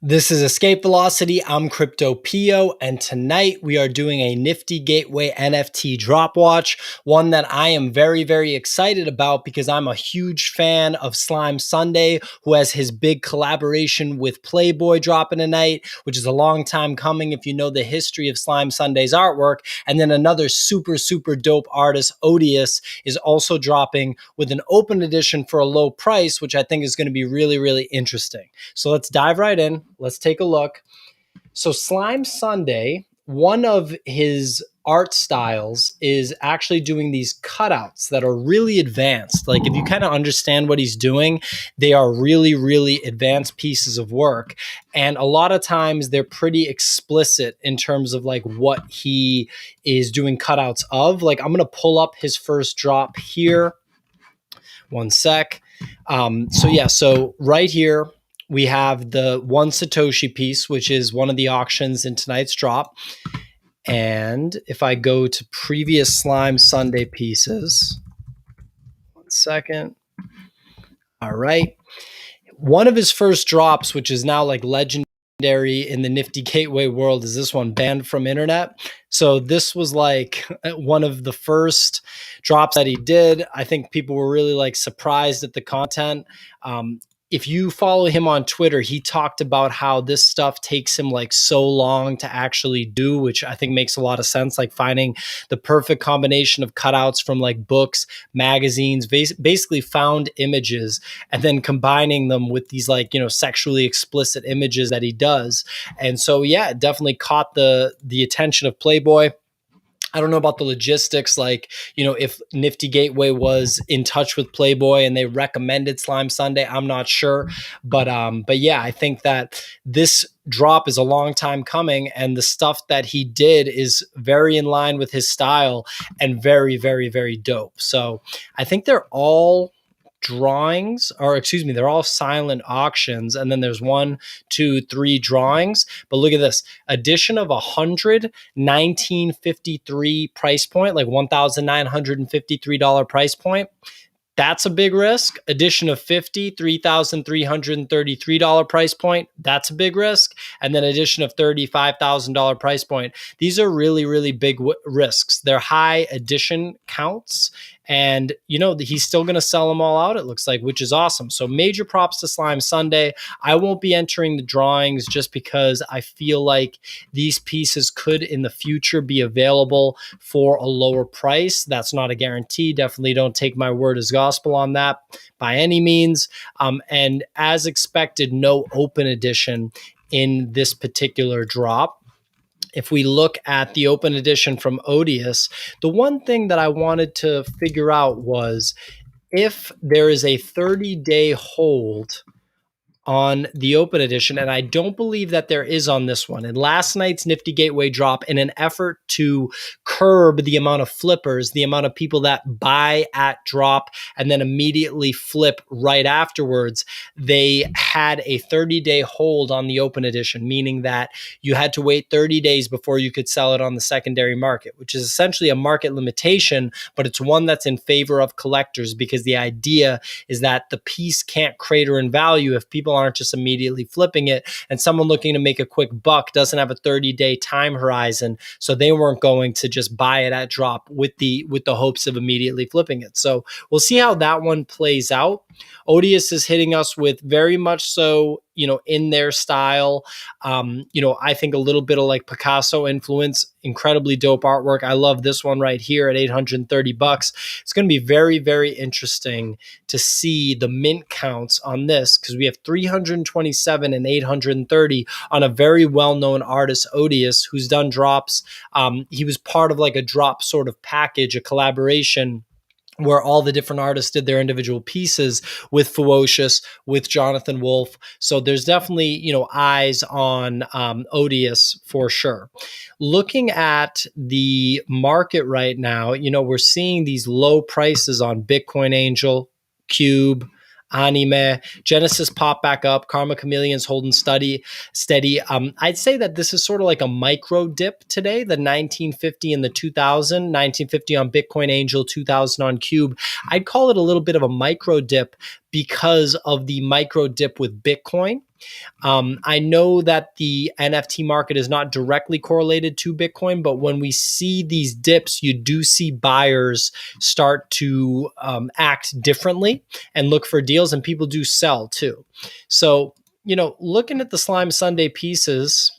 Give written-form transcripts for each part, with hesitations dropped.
This is Escape Velocity. I'm Crypto Pio, and tonight we are doing a Nifty Gateway NFT drop watch, one that I am very, very excited about because I'm a huge fan of Slime Sunday, who has his big collaboration with Playboy dropping tonight, which is a long time coming if you know the history of Slime Sunday's artwork. And then another super, super dope artist, Odious, is also dropping with an open edition for a low price, which I think is going to be really, really interesting. So let's dive right in. Let's take a look. So Slime Sunday, one of his art styles is actually doing these cutouts that are really advanced. Like if you kind of understand what he's doing, they are really, really advanced pieces of work. And a lot of times they're pretty explicit in terms of like what he is doing cutouts of. Like I'm going to pull up his first drop here. One sec. So right here, we have the one Satoshi piece, which is one of the auctions in tonight's drop. And if I go to previous Slime Sunday pieces, one second. All right. One of his first drops, which is now like legendary in the Nifty Gateway world, is this one, Banned from Internet. So this was like one of the first drops that he did. I think people were really like surprised at the content. If you follow him on Twitter, he talked about how this stuff takes him like so long to actually do, which I think makes a lot of sense, like finding the perfect combination of cutouts from like books, magazines, basically found images, and then combining them with these like, sexually explicit images that he does. And so, yeah, it definitely caught the attention of Playboy. I don't know about the logistics, like, if Nifty Gateway was in touch with Playboy and they recommended Slime Sunday, I'm not sure. But yeah, I think that this drop is a long time coming, and the stuff that he did is very in line with his style and very, very, very dope. So I think they're all drawings, or excuse me, they're all silent auctions, and then there's 1, 2, 3 drawings. But look at this edition of 100, 1953 price point, like $1,953 price point. That's a big risk. Edition of 50, $3,333 price point. That's a big risk. And then edition of 30, $5,000 price point. These are really, really big risks. They're high edition counts. And, he's still going to sell them all out, it looks like, which is awesome. So major props to Slime Sunday. I won't be entering the drawings just because I feel like these pieces could in the future be available for a lower price. That's not a guarantee. Definitely don't take my word as gospel on that by any means. And as expected, no open edition in this particular drop. If we look at the open edition from Odious, the one thing that I wanted to figure out was if there is a 30-day hold on the open edition, and I don't believe that there is on this one. In last night's Nifty Gateway drop, in an effort to curb the amount of flippers, the amount of people that buy at drop and then immediately flip right afterwards, they had a 30-day hold on the open edition, meaning that you had to wait 30 days before you could sell it on the secondary market, which is essentially a market limitation, but it's one that's in favor of collectors because the idea is that the piece can't crater in value if people aren't just immediately flipping it, and someone looking to make a quick buck doesn't have a 30-day time horizon, so they weren't going to just buy it at drop with the hopes of immediately flipping it. So we'll see how that one plays out. Odious is hitting us with very much so, in their style. I think a little bit of like Picasso influence, incredibly dope artwork. I love this one right here at $830. It's going to be very, very interesting to see the mint counts on this because we have 327 and 830 on a very well-known artist, Odious, who's done drops. He was part of like a drop sort of package, a collaboration where all the different artists did their individual pieces with Ferocious, with Jonathan Wolf. So there's definitely, eyes on Odious for sure. Looking at the market right now, we're seeing these low prices on Bitcoin Angel, Cube, Anime, Genesis pop back up, Karma Chameleon's holding steady. I'd say that this is sort of like a micro dip today, the 1950 and the 2000, 1950 on Bitcoin Angel, 2000 on Cube. I'd call it a little bit of a micro dip because of the micro dip with Bitcoin. I know that the NFT market is not directly correlated to Bitcoin, but when we see these dips, you do see buyers start to act differently and look for deals, and people do sell too. So, looking at the Slime Sunday pieces,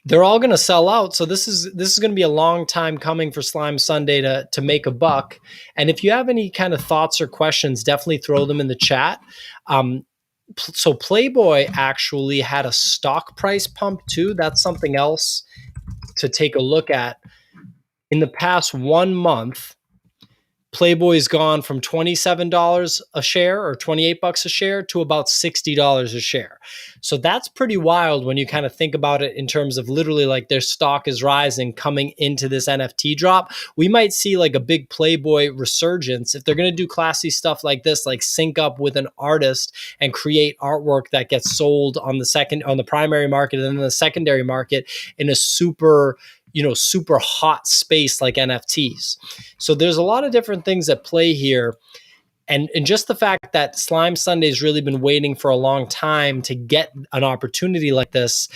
they're all going to sell out. So this is going to be a long time coming for Slime Sunday to make a buck. And if you have any kind of thoughts or questions, definitely throw them in the chat. So Playboy actually had a stock price pump too. That's something else to take a look at. In the past 1 month, Playboy's gone from $27 a share or $28 a share to about $60 a share. So that's pretty wild when you kind of think about it in terms of literally like their stock is rising coming into this NFT drop. We might see like a big Playboy resurgence if they're going to do classy stuff like this, like sync up with an artist and create artwork that gets sold on the primary market and then the secondary market in a super hot space like NFTs. So there's a lot of different things at play here. And just the fact that Slime Sunday's really been waiting for a long time to get an opportunity like this,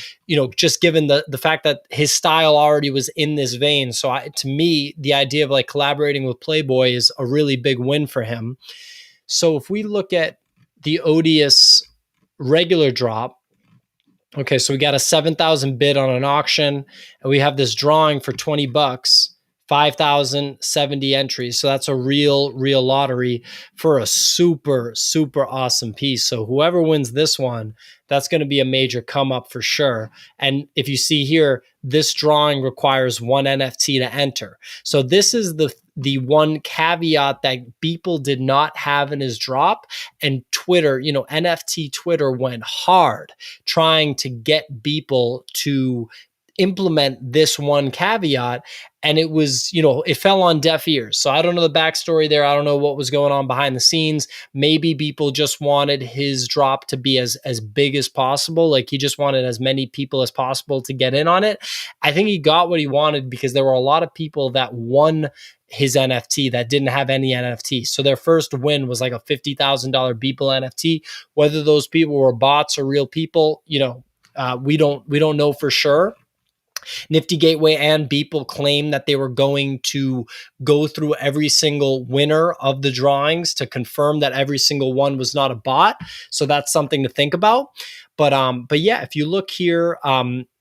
just given the fact that his style already was in this vein. So to me, the idea of like collaborating with Playboy is a really big win for him. So if we look at the Odious regular drop, okay, so we got a 7,000 bid on an auction, and we have this drawing for $20, 5,070 entries. So that's a real lottery for a super, super awesome piece. So whoever wins this one, that's going to be a major come up for sure. And if you see here, this drawing requires one NFT to enter. So this is the one caveat that Beeple did not have in his drop. And Twitter, NFT Twitter went hard trying to get Beeple to implement this one caveat, and it was, it fell on deaf ears. So I don't know the backstory there. I don't know what was going on behind the scenes. Maybe people just wanted his drop to be as big as possible. Like he just wanted as many people as possible to get in on it. I think he got what he wanted because there were a lot of people that won his NFT that didn't have any NFT. So their first win was like a $50,000 Beeple NFT. Whether those people were bots or real people, we don't know for sure. NiftyGateway and Beeple claim that they were going to go through every single winner of the drawings to confirm that every single one was not a bot. So that's something to think about. But yeah, if you look here,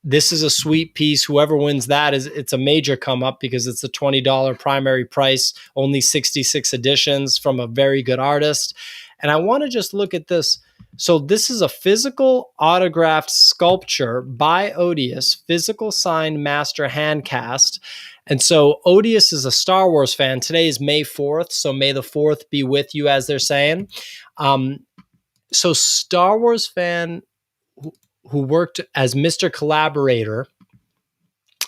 this is a sweet piece. Whoever wins that it's a major come up because it's a $20 primary price, only 66 editions from a very good artist. And I want to just look at this. So this is a physical autographed sculpture by Odious, physical signed master hand cast. And so Odious is a Star Wars fan. Today is May 4th, so may the 4th be with you, as they're saying. So Star Wars fan who worked as Mr. Collaborator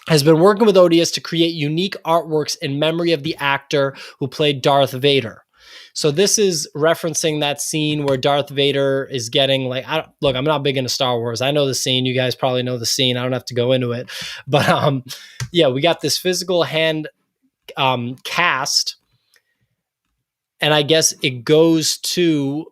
has been working with Odious to create unique artworks in memory of the actor who played Darth Vader. So this is referencing that scene where Darth Vader is getting like, look, I'm not big into Star Wars. I know the scene. You guys probably know the scene. I don't have to go into it. But yeah, we got this physical hand cast. And I guess it goes to,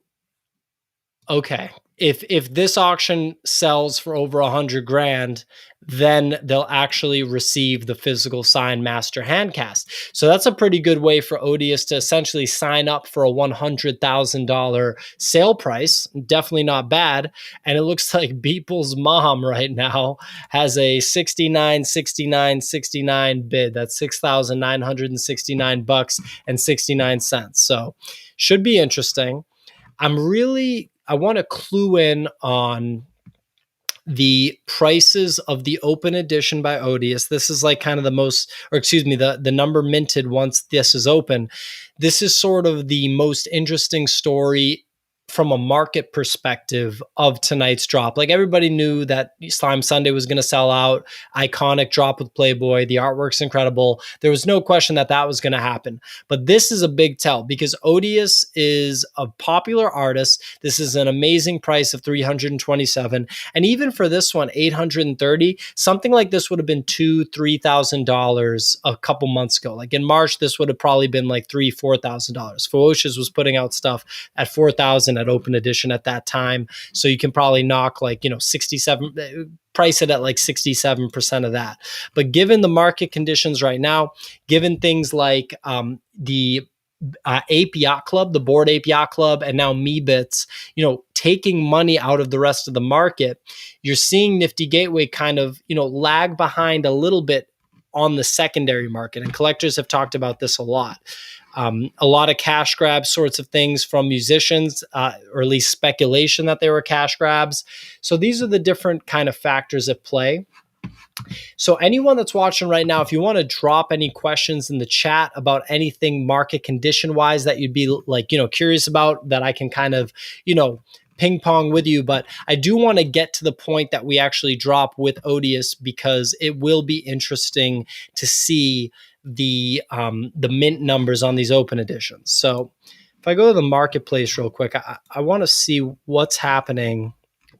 okay, if this auction sells for over 100 grand, then they'll actually receive the physical signed master handcast. So that's a pretty good way for Odious to essentially sign up for a $100,000 sale price. Definitely not bad. And it looks like Beeple's mom right now has a 69 bid. That's $6,969.69. So should be interesting. I want to clue in on the prices of the open edition by Odious. This is like kind of the number minted once this is open. This is sort of the most interesting story from a market perspective of tonight's drop. Like everybody knew that Slime Sunday was going to sell out. Iconic drop with Playboy. The artwork's incredible. There was no question that was going to happen. But this is a big tell because Odious is a popular artist. This is an amazing price of $327. And even for this one, $830, something like this would have been $2,000-$3,000 a couple months ago. Like in March, this would have probably been like $3,000-$4,000. Odious was putting out stuff at $4,000 at open edition at that time. So you can probably knock like, 67, price it at like 67% of that. But given the market conditions right now, given things like the Ape Yacht Club, the Bored Ape Yacht Club, and now Meebits, taking money out of the rest of the market, you're seeing Nifty Gateway kind of, lag behind a little bit on the secondary market. And collectors have talked about this a lot. A lot of cash grab sorts of things from musicians, or at least speculation that they were cash grabs. So these are the different kind of factors at play. So anyone that's watching right now, if you want to drop any questions in the chat about anything market condition wise that you'd be like, curious about, that I can kind of, ping pong with you. But I do want to get to the point that we actually drop with Odious, because it will be interesting to see the mint numbers on these open editions. So if I go to the marketplace real quick, I want to see what's happening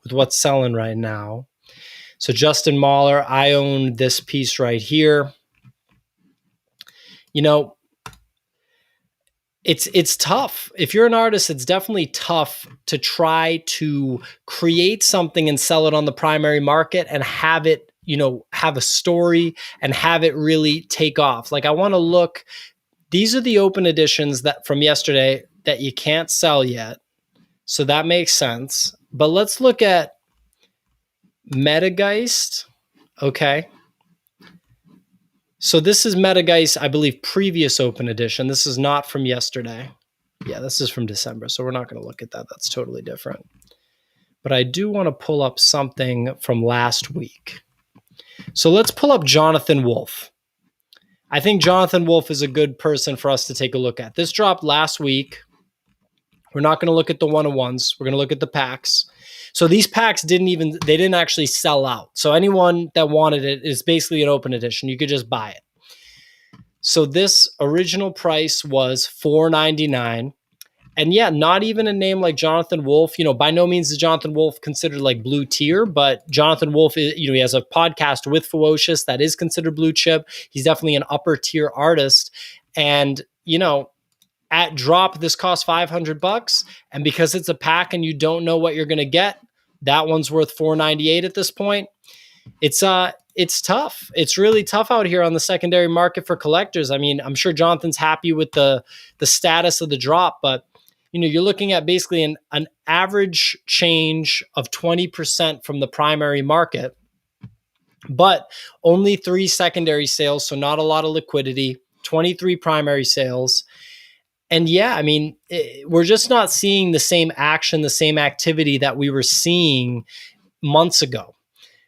with what's selling right now. So Justin Mahler, I own this piece right here. It's tough. If you're an artist, it's definitely tough to try to create something and sell it on the primary market and have it, have a story and have it really take off. Like I want to look, these are the open editions that from yesterday that you can't sell yet. So that makes sense. But let's look at Metageist. Okay. So this is Metageist, I believe, previous open edition. This is not from yesterday. Yeah, this is from December. So we're not going to look at that. That's totally different. But I do want to pull up something from last week. So let's pull up Jonathan Wolf. I think Jonathan Wolf is a good person for us to take a look at. This dropped last week. We're not going to look at the one-on-ones. We're going to look at the packs. So these packs didn't actually sell out. So anyone that wanted it is basically an open edition. You could just buy it. So this original price was $4.99. And yeah, not even a name like Jonathan Wolf. By no means is Jonathan Wolf considered like blue tier, but Jonathan Wolf is, he has a podcast with Ferocious that is considered blue chip. He's definitely an upper tier artist. And, at drop, this costs $500. And because it's a pack and you don't know what you're going to get, that one's worth $4.98 at this point. It's tough. It's really tough out here on the secondary market for collectors. I mean, I'm sure Jonathan's happy with the status of the drop, but you're looking at basically an average change of 20% from the primary market, but only 3 secondary sales. So not a lot of liquidity, 23 primary sales. And yeah, I mean, we're just not seeing the same action, the same activity that we were seeing months ago.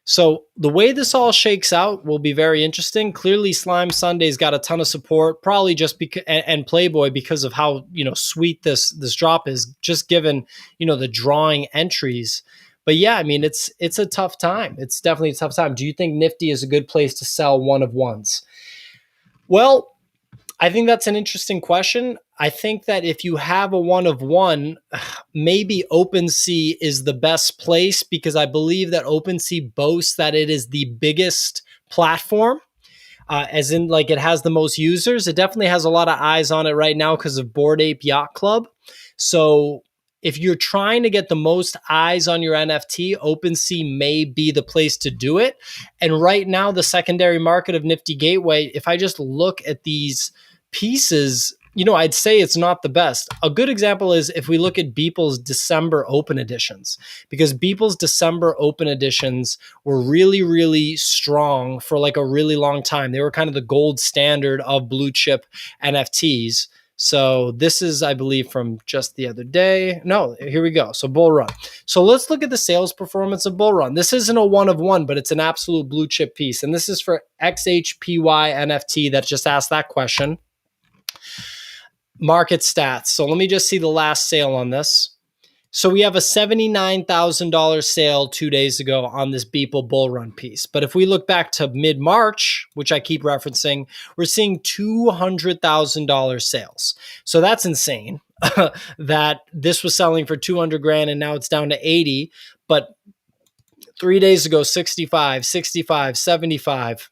So the way this all shakes out will be very interesting. Clearly, Slime Sunday's got a ton of support, probably just because, and Playboy, because of how sweet this drop is, just given the drawing entries. But yeah, I mean, it's a tough time. It's definitely a tough time. Do you think Nifty is a good place to sell one of ones? Well, I think that's an interesting question. I think that if you have a one of one, maybe OpenSea is the best place, because I believe that OpenSea boasts that it is the biggest platform, as in like it has the most users. It definitely has a lot of eyes on it right now because of Bored Ape Yacht Club. So if you're trying to get the most eyes on your NFT, OpenSea may be the place to do it. And right now, the secondary market of Nifty Gateway, if I just look at these pieces, I'd say it's not the best. A good example is if we look at Beeple's December open editions, because Beeple's December open editions were really, really strong for like a really long time. They were kind of the gold standard of blue chip NFTs. So this is, I believe, from just the other day. No, here we go. So Bull Run. So let's look at the sales performance of Bull Run. This isn't a one of one, but it's an absolute blue chip piece. And this is for XHPY NFT that just asked that question. Market stats. So let me just see the last sale on this. So we have a $79,000 sale 2 days ago on this Beeple Bull Run piece. But if we look back to mid-March, which I keep referencing, we're seeing $200,000 sales. So that's insane that this was selling for 200 grand and now it's down to 80. But 3 days ago, 65, 65, 75.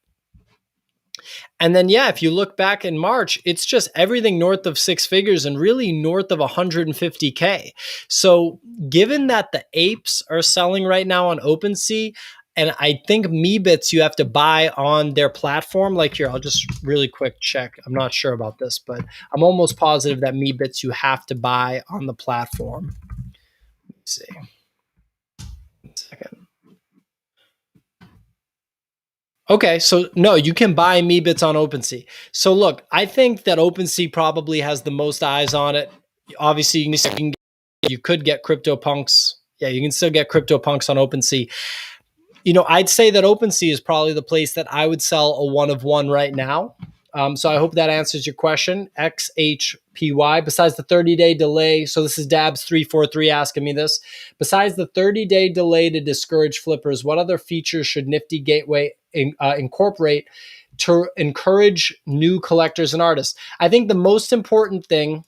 And then, yeah, if you look back in March, it's just everything north of six figures and really north of 150K. So given that the apes are selling right now on OpenSea, and I think Meebits you have to buy on their platform. Like here, I'll just really quick check. I'm not sure about this, but I'm almost positive that Meebits you have to buy on the platform. Let's see. 1 second. Okay, so no, you can buy Meebits on OpenSea. So look, I think that OpenSea probably has the most eyes on it. Obviously, you could get CryptoPunks. Yeah, you can still get CryptoPunks on OpenSea. I'd say that OpenSea is probably the place that I would sell a one of one right now. So I hope that answers your question. XHPY, besides the 30-day delay. So this is Dabs343 asking me this. Besides the 30-day delay to discourage flippers, what other features should NiftyGateway incorporate to encourage new collectors and artists? I think the most important thing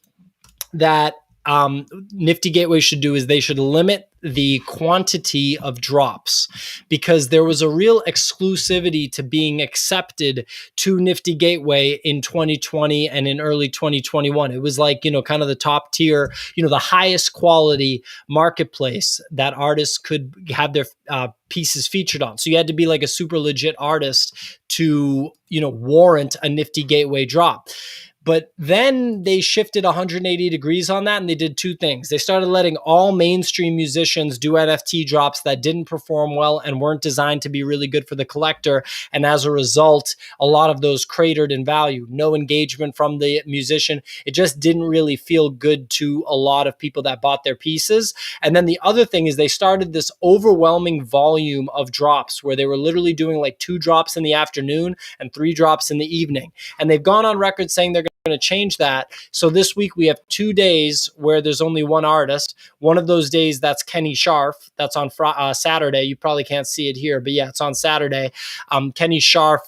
that NiftyGateway should do is they should limit the quantity of drops, because there was a real exclusivity to being accepted to NiftyGateway in 2020 and in early 2021. It was like, kind of the top tier, the highest quality marketplace that artists could have their pieces featured on. So you had to be like a super legit artist to, warrant a NiftyGateway drop. But then they shifted 180 degrees on that, and they did two things. They started letting all mainstream musicians do NFT drops that didn't perform well and weren't designed to be really good for the collector. And as a result, a lot of those cratered in value. No engagement from the musician. It just didn't really feel good to a lot of people that bought their pieces. And then the other thing is they started this overwhelming volume of drops where they were literally doing like 2 drops in the afternoon and 3 drops in the evening. And they've gone on record saying they're going to change that. So this week we have 2 days where there's only one artist. One of those days, that's Kenny Scharf. That's on Saturday. You probably can't see it here, but yeah, it's on Saturday. Kenny Scharf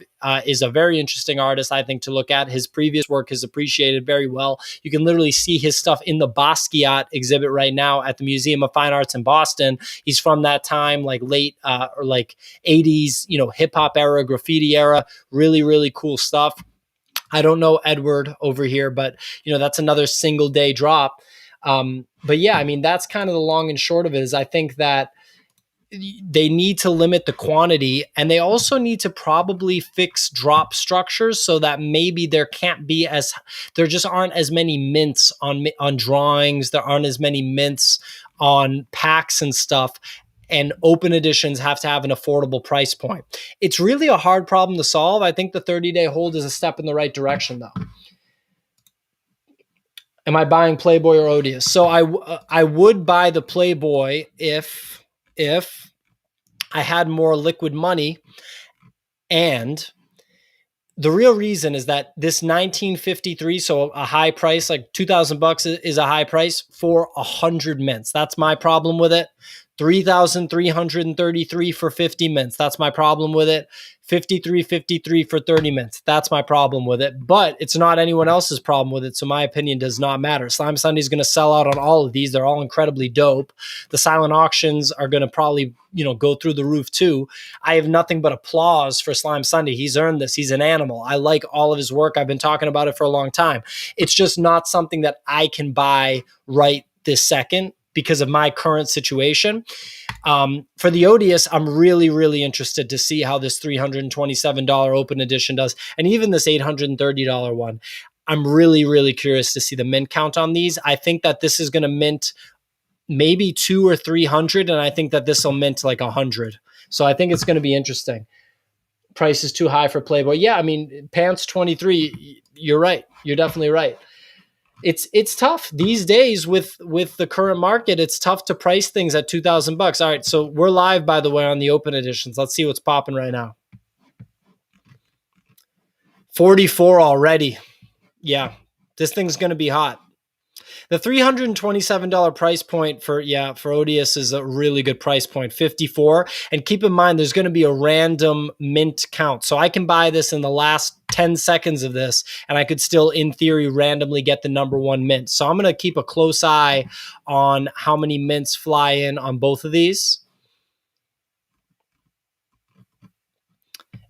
is a very interesting artist, I think, to look at. His previous work is appreciated very well. You can literally see his stuff in the Basquiat exhibit right now at the Museum of Fine Arts in Boston. He's from that time, like late or like 80s, hip hop era, graffiti era. Really, really cool stuff. I don't know Edward over here, but that's another single day drop. But yeah, I mean, that's kind of the long and short of it. Is I think that they need to limit the quantity, and they also need to probably fix drop structures so that maybe there just aren't as many mints on drawings. There aren't as many mints on packs and stuff. And open editions have to have an affordable price point. It's really a hard problem to solve. I think the 30-day hold is a step in the right direction, though. Am I buying Playboy or Odious? So I would buy the Playboy if I had more liquid money. And the real reason is that this 1953, so a high price, like $2,000 is a high price for 100 mints. That's my problem with it. 3,333 for 50 mints. That's my problem with it. 53.53 for 30 mints. That's my problem with it. But it's not anyone else's problem with it, so my opinion does not matter. Slime Sunday is going to sell out on all of these. They're all incredibly dope. The silent auctions are going to probably, go through the roof too. I have nothing but applause for Slime Sunday. He's earned this. He's an animal. I like all of his work. I've been talking about it for a long time. It's just not something that I can buy right this second because of my current situation. For the Odious, I'm really, really interested to see how this $327 open edition does. And even this $830 one. I'm really, really curious to see the mint count on these. I think that this is going to mint maybe 200 or 300. And I think that this will mint like 100. So I think it's going to be interesting. Price is too high for Playboy. Yeah, I mean, Pants 23, you're right. You're definitely right. It's tough these days with the current market. It's tough to price things at $2,000. All right, so we're live, by the way, on the open editions. Let's see what's popping right now. 44 already. Yeah, this thing's going to be hot. The $327 price point for Odious is a really good price point, 54. And keep in mind, there's going to be a random mint count. So I can buy this in the last 10 seconds of this, and I could still, in theory, randomly get the number one mint. So I'm going to keep a close eye on how many mints fly in on both of these.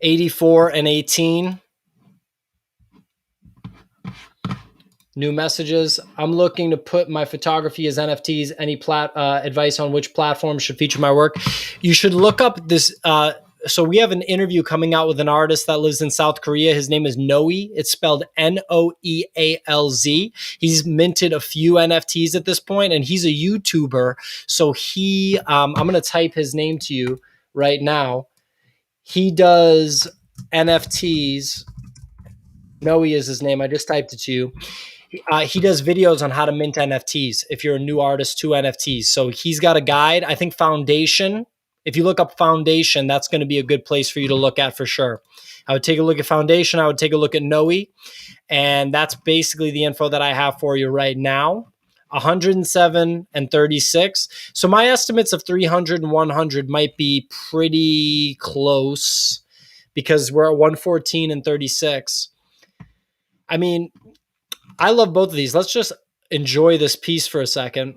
84 and 18. New messages. I'm looking to put my photography as NFTs. Any advice on which platform should feature my work? You should look up this. So we have an interview coming out with an artist that lives in South Korea. His name is Noe. It's spelled Noealz. He's minted a few NFTs at this point, and he's a YouTuber. So I'm going to type his name to you right now. He does NFTs. Noe is his name. I just typed it to you. He does videos on how to mint NFTs if you're a new artist to NFTs. So he's got a guide. I think Foundation. If you look up Foundation, that's going to be a good place for you to look at for sure. I would take a look at Foundation. I would take a look at Noe. And that's basically the info that I have for you right now. 107 and 36. So my estimates of 300 and 100 might be pretty close because we're at 114 and 36. I mean, I love both of these. Let's just enjoy this piece for a second.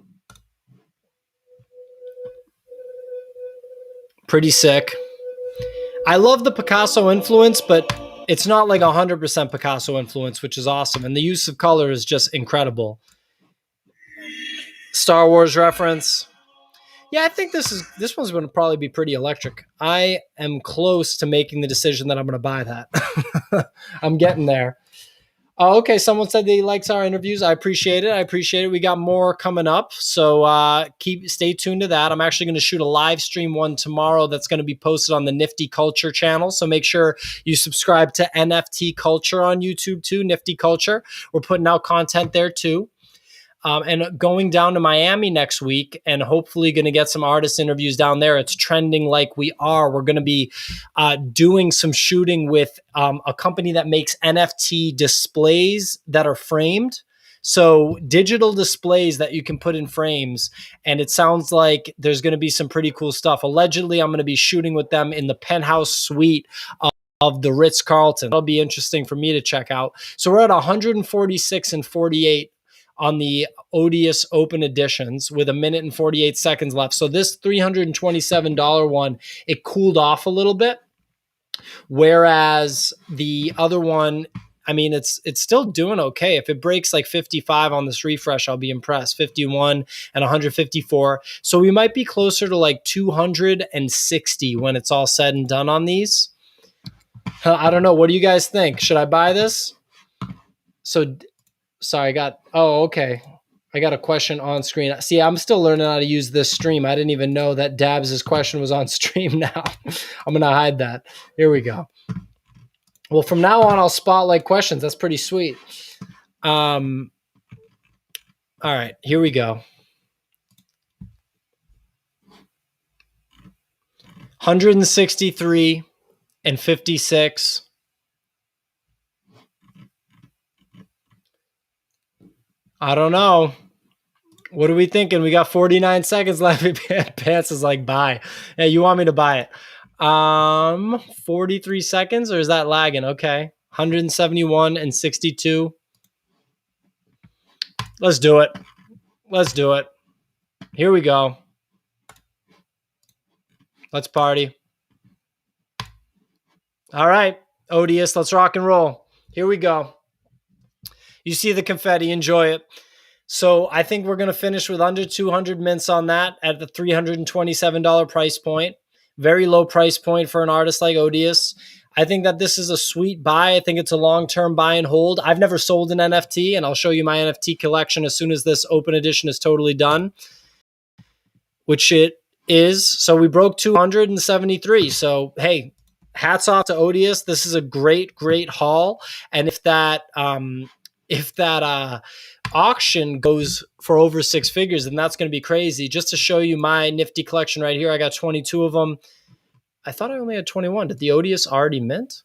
Pretty sick. I love the Picasso influence, but it's not like 100% Picasso influence, which is awesome. And the use of color is just incredible. Star Wars reference. Yeah, I think this one's going to probably be pretty electric. I am close to making the decision that I'm going to buy that. I'm getting there. Oh, okay, someone said they likes our interviews. I appreciate it. We got more coming up, so stay tuned to that. I'm actually going to shoot a live stream one tomorrow that's going to be posted on the Nifty Culture channel. So make sure you subscribe to NFT Culture on YouTube too. Nifty Culture. We're putting out content there too. And going down to Miami next week and hopefully going to get some artist interviews down there. It's trending like we are. We're going to be doing some shooting with a company that makes NFT displays that are framed. So digital displays that you can put in frames. And it sounds like there's going to be some pretty cool stuff. Allegedly, I'm going to be shooting with them in the penthouse suite of the Ritz-Carlton. That'll be interesting for me to check out. So we're at 146 and 48 on the Odious Open Editions with 1 minute and 48 seconds left. So this $327 one, it cooled off a little bit. Whereas the other one, I mean, it's still doing okay. If it breaks like 55 on this refresh, I'll be impressed. 51 and 154. So we might be closer to like 260 when it's all said and done on these. I don't know. What do you guys think? Should I buy this? Sorry, okay. I got a question on screen. See, I'm still learning how to use this stream. I didn't even know that Dabs' question was on stream now. I'm going to hide that. Here we go. Well, from now on, I'll spotlight questions. That's pretty sweet. All right, here we go. 163 and 56. I don't know. What are we thinking? We got 49 seconds left. Pants is like, buy. Hey, you want me to buy it? 43 seconds, or is that lagging? Okay. 171 and 62. Let's do it. Here we go. Let's party. All right, Odious, let's rock and roll. Here we go. You see the confetti, enjoy it. So I think we're going to finish with under 200 mints on that at the $327 price point. Very low price point for an artist like Odious. I think that this is a sweet buy. I think it's a long-term buy and hold. I've never sold an NFT, and I'll show you my NFT collection as soon as this open edition is totally done, which it is. So we broke 273. So, hey, hats off to Odious. This is a great, great haul. And if that auction goes for over 6 figures, then that's going to be crazy. Just to show you my Nifty collection right here, I got 22 of them. I thought I only had 21. Did the Odious already mint?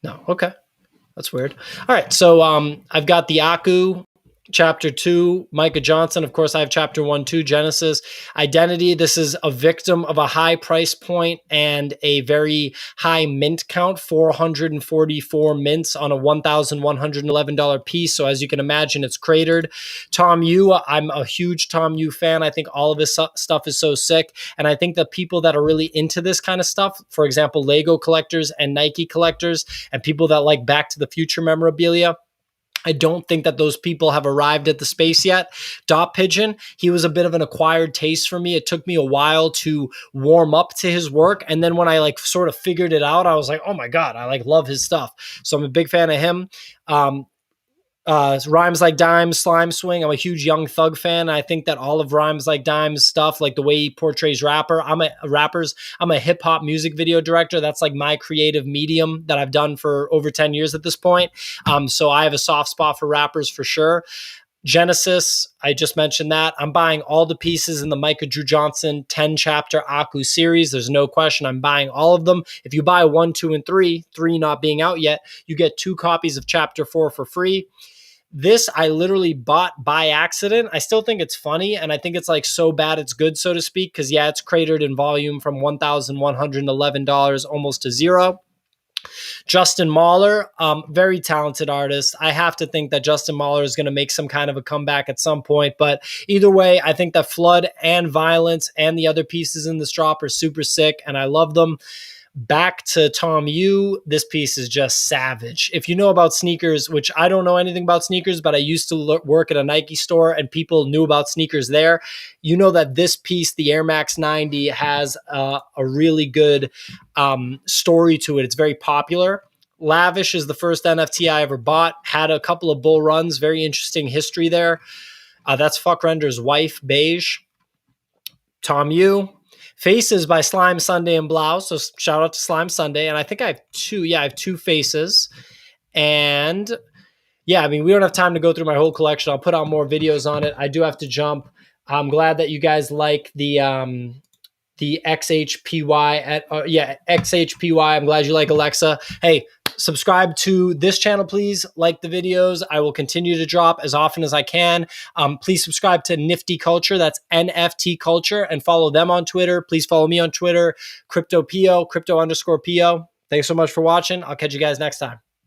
No. Okay. That's weird. All right. So I've got the Aku Chapter 2, Micah Johnson. Of course, I have Chapter 1, 2, Genesis. Identity, this is a victim of a high price point and a very high mint count, 444 mints on a $1,111 piece. So as you can imagine, it's cratered. Tom Yu, I'm a huge Tom Yu fan. I think all of his stuff is so sick. And I think the people that are really into this kind of stuff, for example, Lego collectors and Nike collectors and people that like Back to the Future memorabilia, I don't think that those people have arrived at the space yet. Dot Pigeon, he was a bit of an acquired taste for me. It took me a while to warm up to his work. And then when I like sort of figured it out, I was like, oh my God, I like love his stuff. So I'm a big fan of him. Rhymes Like Dimes, Slime Swing. I'm a huge Young Thug fan. I think that all of Rhymes Like Dimes stuff, like the way he portrays rappers. I'm a hip hop music video director. That's like my creative medium that I've done for over 10 years at this point. So I have a soft spot for rappers for sure. Genesis, I just mentioned that. I'm buying all the pieces in the Micah Drew Johnson 10 chapter Aku series. There's no question. I'm buying all of them. If you buy 1, 2, and 3, 3 not being out yet, you get 2 copies of chapter 4 for free. This I literally bought by accident. I still think it's funny, and I think it's like so bad it's good, so to speak, because yeah, it's cratered in volume from $1,111 almost to zero. Justin Mahler, very talented artist. I have to think that Justin Mahler is going to make some kind of a comeback at some point. But either way, I think that Flood and Violence and the other pieces in this drop are super sick, and I love them. Back to Tom Yu, this piece is just savage. If you know about sneakers, which I don't know anything about sneakers, but I used to work at a Nike store and people knew about sneakers there, you know that this piece, the Air Max 90, has a really good story to it. It's very popular. Lavish is the first NFT I ever bought. Had a couple of bull runs. Very interesting history there. That's Fuck Render's wife, Beige. Tom Yu. Faces by Slime Sunday and Blau. So shout out to Slime Sunday. And I think I have 2. Yeah, I have 2 faces. And yeah, I mean, we don't have time to go through my whole collection. I'll put out more videos on it. I do have to jump. I'm glad that you guys like the XHPY XHPY. I'm glad you like Alexa. Hey, subscribe to this channel, please. Like the videos. I will continue to drop as often as I can. Please subscribe to Nifty Culture. That's NFT Culture, and follow them on Twitter. Please follow me on Twitter, Crypto Pio, Crypto_Pio. Thanks so much for watching. I'll catch you guys next time.